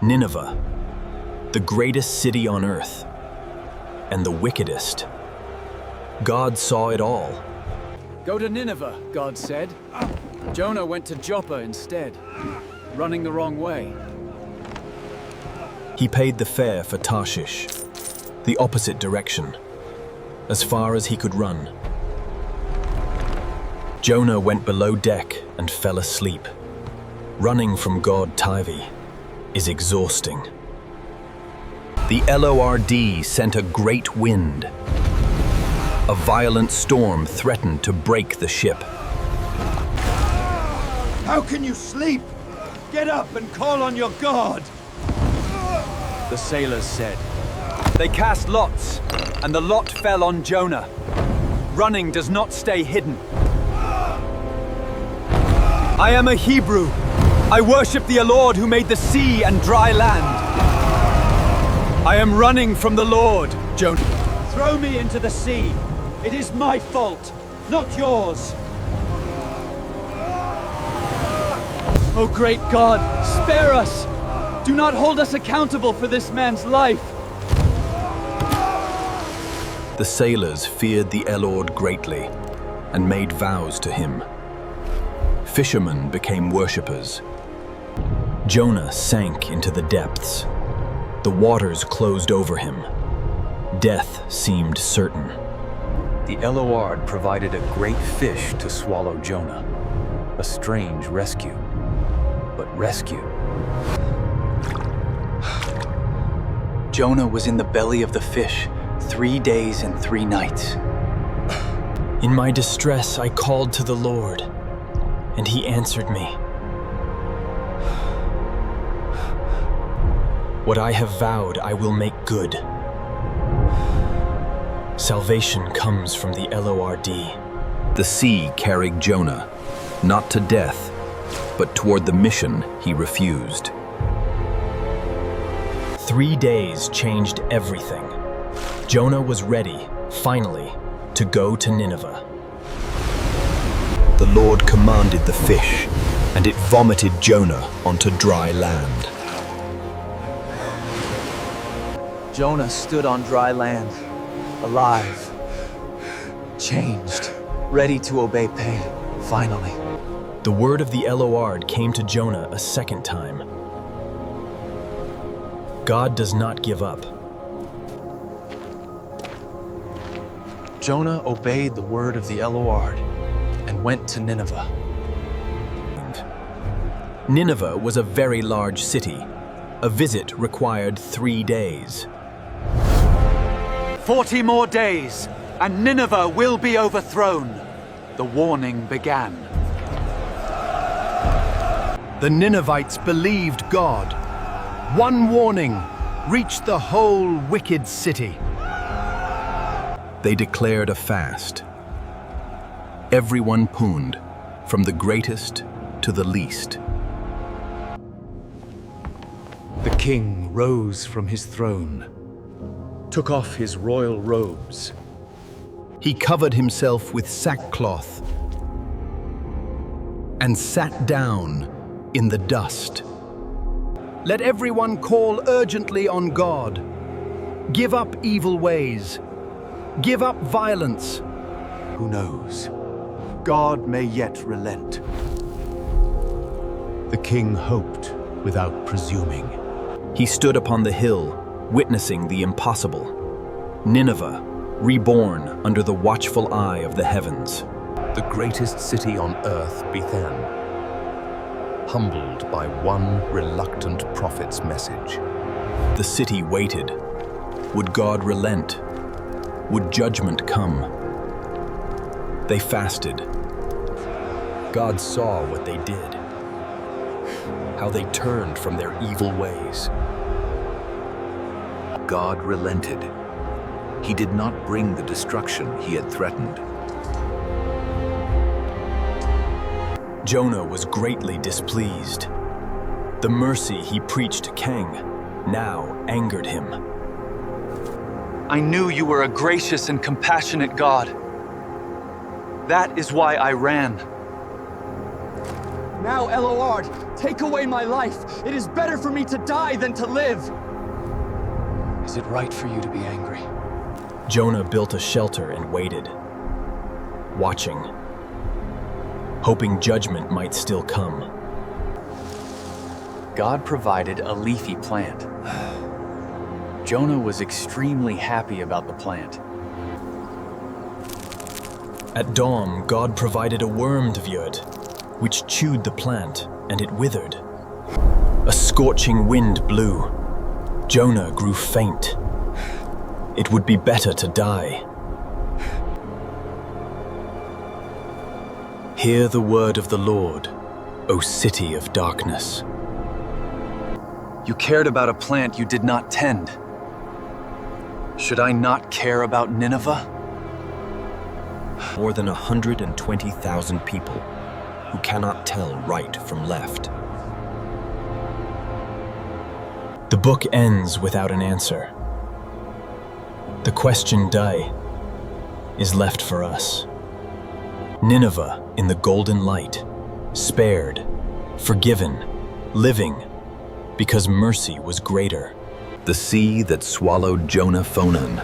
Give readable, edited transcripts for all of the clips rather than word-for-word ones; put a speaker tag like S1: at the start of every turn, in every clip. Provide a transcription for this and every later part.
S1: Nineveh, the greatest city on earth, and the wickedest. God saw it all.
S2: Go to Nineveh, God said. Jonah went to Joppa instead, running the wrong way.
S1: He paid the fare for Tarshish, the opposite direction, as far as he could run. Jonah went below deck and fell asleep. Running from God Tyvi is exhausting. The Lord sent a great wind. A violent storm threatened to break the ship.
S3: How can you sleep? Get up and call on your God!
S2: The sailors said. They cast lots, and the lot fell on Jonah. Running does not stay hidden. I am a Hebrew. I worship the Lord who made the sea and dry land. I am running from the Lord, Jonah.
S3: Throw me into the sea. It is my fault, not yours.
S2: Oh great God, spare us! Do not hold us accountable for this man's life.
S1: The sailors feared the Lord greatly and made vows to him. Fishermen became worshippers. Jonah sank into the depths. The waters closed over him. Death seemed certain.
S4: The Lord provided a great fish to swallow Jonah. A strange rescue. But rescue.
S5: Jonah was in the belly of the fish 3 days and 3 nights.
S1: In my distress, I called to the Lord, and he answered me. What I have vowed, I will make good. Salvation comes from the Lord. The sea carried Jonah, not to death, but toward the mission he refused. 3 days changed everything. Jonah was ready, finally, to go to Nineveh. The Lord commanded the fish, and it vomited Jonah onto dry land.
S5: Jonah stood on dry land, alive, changed, ready to obey pain, finally.
S1: The word of the Lord came to Jonah a second time. God does not give up.
S5: Jonah obeyed the word of the Lord and went to Nineveh.
S1: Nineveh was a very large city. A visit required 3 days.
S2: 40 more days, and Nineveh will be overthrown. The warning began.
S6: The Ninevites believed God. One warning reached the whole wicked city.
S1: They declared a fast. Everyone punned, from the greatest to the least.
S7: The king rose from his throne, took off his royal robes.
S6: He covered himself with sackcloth and sat down in the dust. Let everyone call urgently on God. Give up evil ways. Give up violence.
S7: Who knows? God may yet relent. The king hoped without presuming.
S1: He stood upon the hill, witnessing the impossible. Nineveh, reborn under the watchful eye of the heavens.
S4: The greatest city on earth, Bethan, humbled by one reluctant prophet's message.
S1: The city waited. Would God relent? Would judgment come? They fasted. God saw what they did, how they turned from their evil ways.
S4: God relented. He did not bring the destruction he had threatened.
S1: Jonah was greatly displeased. The mercy he preached to King now angered him.
S5: I knew you were a gracious and compassionate God. That is why I ran.
S3: Now, Lord, Take away my life. It is better for me to die than to live.
S5: Is it right for you to be angry?
S1: Jonah built a shelter and waited, watching, hoping judgment might still come.
S5: God provided a leafy plant. Jonah was extremely happy about the plant.
S1: At dawn, God provided a worm Dvyud, which chewed the plant, and it withered. A scorching wind blew. Jonah grew faint. It would be better to die. Hear the word of the Lord, O city of darkness.
S5: You cared about a plant you did not tend. Should I not care about Nineveh?
S1: More than 120,000 people who cannot tell right from left. The book ends without an answer. The question die is left for us. Nineveh in the golden light, spared, forgiven, living, because mercy was greater. The sea that swallowed Jonah Phonan,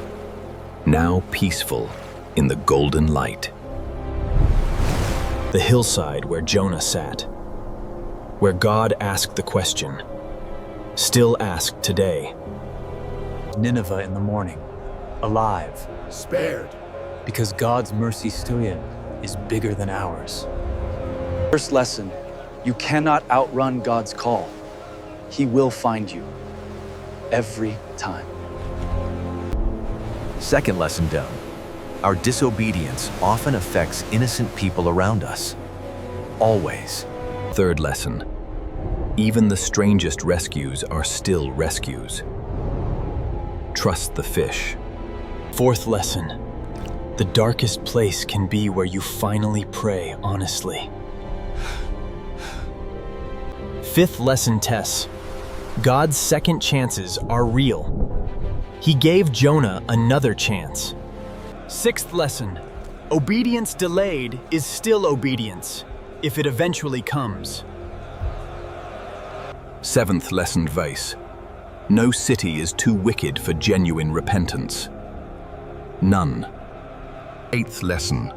S1: now peaceful in the golden light. The hillside where Jonah sat, where God asked the question, still asked today.
S5: Nineveh in the morning, alive,
S8: Spared.
S5: because God's mercy stood is bigger than ours. First lesson, you cannot outrun God's call. He will find you, every time.
S4: Second lesson down. Our disobedience often affects innocent people around us. Always.
S1: Third lesson, even the strangest rescues are still rescues. Trust the fish. Fourth lesson, the darkest place can be where you finally pray honestly. Fifth lesson, Tess. God's second chances are real. He gave Jonah another chance. Sixth lesson, obedience delayed is still obedience, if it eventually comes. Seventh lesson, Vice. No city is too wicked for genuine repentance. None.
S8: Eighth lesson.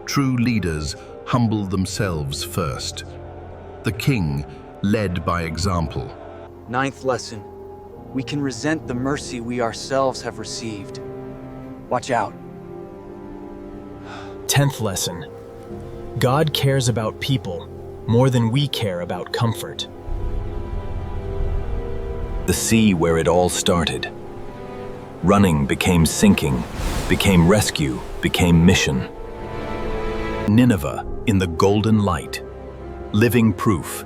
S8: True leaders humble themselves first. The king led by example.
S5: Ninth lesson, we can resent the mercy we ourselves have received. Watch out.
S1: 10th lesson, God cares about people more than we care about comfort. The sea where it all started. Running became sinking, became rescue, became mission. Nineveh in the golden light, living proof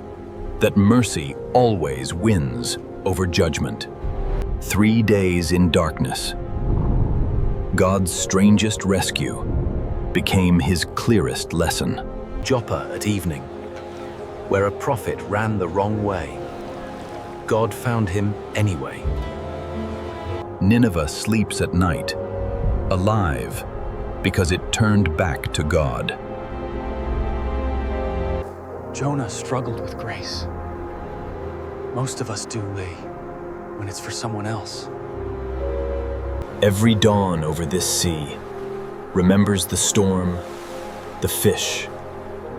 S1: that mercy always wins over judgment. 3 days in darkness. God's strangest rescue became his clearest lesson.
S4: Joppa at evening, where a prophet ran the wrong way. God found him anyway.
S1: Nineveh sleeps at night, alive, because it turned back to God.
S5: Jonah struggled with grace. Most of us do, Lee, when it's for someone else.
S1: Every dawn over this sea remembers the storm, the fish,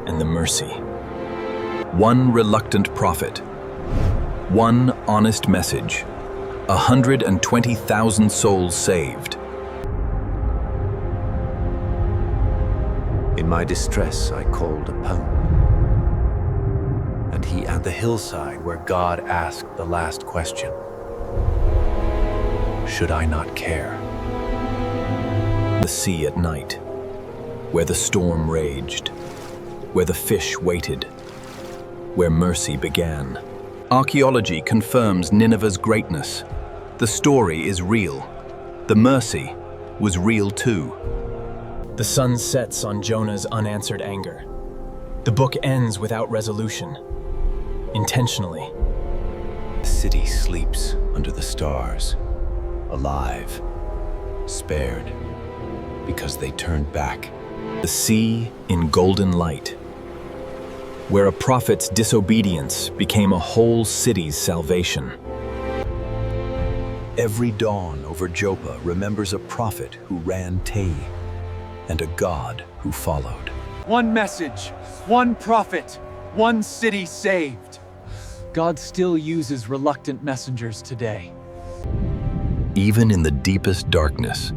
S1: and the mercy. One reluctant prophet, one honest message, 120,000 souls saved.
S4: In my distress, I called upon. And he at the hillside where God asked the last question. Should I not care?
S1: The sea at night, where the storm raged, where the fish waited, where mercy began. Archaeology confirms Nineveh's greatness. The story is real. The mercy was real too. The sun sets on Jonah's unanswered anger. The book ends without resolution. Intentionally.
S4: The city sleeps under the stars, alive, spared, because they turned back.
S1: The sea in golden light. where a prophet's disobedience became a whole city's salvation. Every dawn over Joppa remembers a prophet who ran Tei and a God who followed.
S3: One message, one prophet, one city saved.
S5: God still uses reluctant messengers today.
S1: Even in the deepest darkness,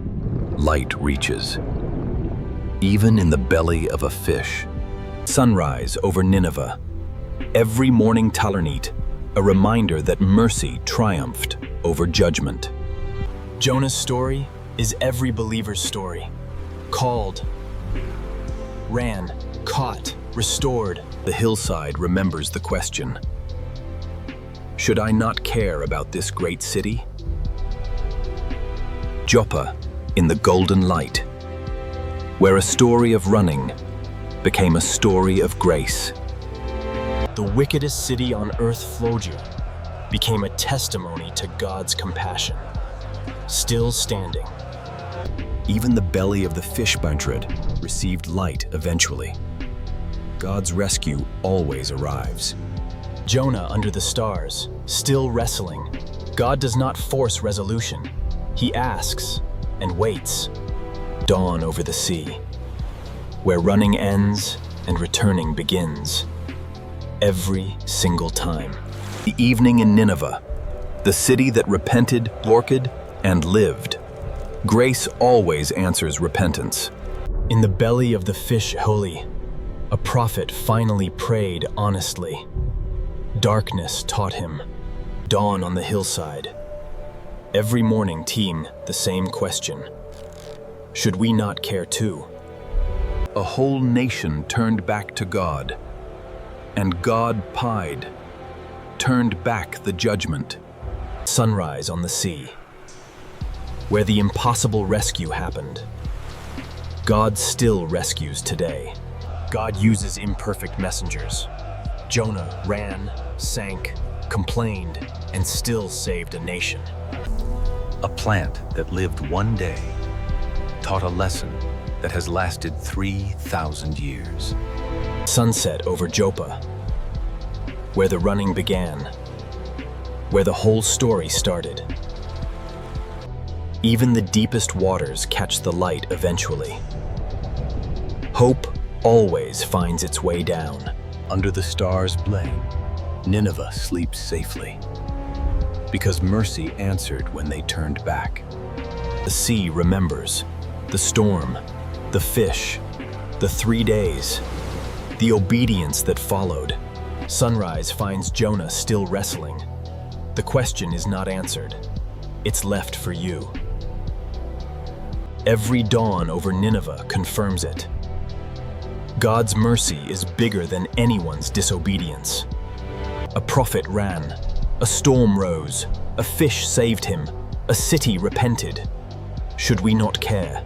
S1: light reaches. Even in the belly of a fish. Sunrise over Nineveh. Every morning Talarnit, a reminder that mercy triumphed over judgment.
S9: Jonah's story is every believer's story. Called, ran, caught, restored.
S1: The hillside remembers the question. Should I not care about this great city? Joppa in the golden light, where a story of running became a story of grace.
S9: The wickedest city on earth, Floju, became a testimony to God's compassion. Still standing.
S1: Even the belly of the fish Bantred received light eventually. God's rescue always arrives.
S9: Jonah under the stars, still wrestling. God does not force resolution. He asks and waits.
S1: Dawn over the sea, where running ends and returning begins. Every single time. The evening in Nineveh, the city that repented, worked, and lived. Grace always answers repentance.
S9: In the belly of the fish holy, a prophet finally prayed honestly. Darkness taught him.
S1: Dawn on the hillside. Every morning team, the same question. Should we not care too? A whole nation turned back to God, and God pied, turned back the judgment. Sunrise on the sea, where the impossible rescue happened. God still rescues today.
S9: God uses imperfect messengers. Jonah ran, sank, complained, and still saved a nation.
S4: A plant that lived one day taught a lesson that has lasted 3,000 years.
S1: Sunset over Joppa, where the running began, where the whole story started. Even the deepest waters catch the light eventually. Hope always finds its way down. Under the stars' blame, Nineveh sleeps safely, because mercy answered when they turned back. The sea remembers, the storm, the fish, the 3 days, the obedience that followed. Sunrise finds Jonah still wrestling. The question is not answered. It's left for you. Every dawn over Nineveh confirms it. God's mercy is bigger than anyone's disobedience. A prophet ran, a storm rose, a fish saved him, a city repented. Should we not care?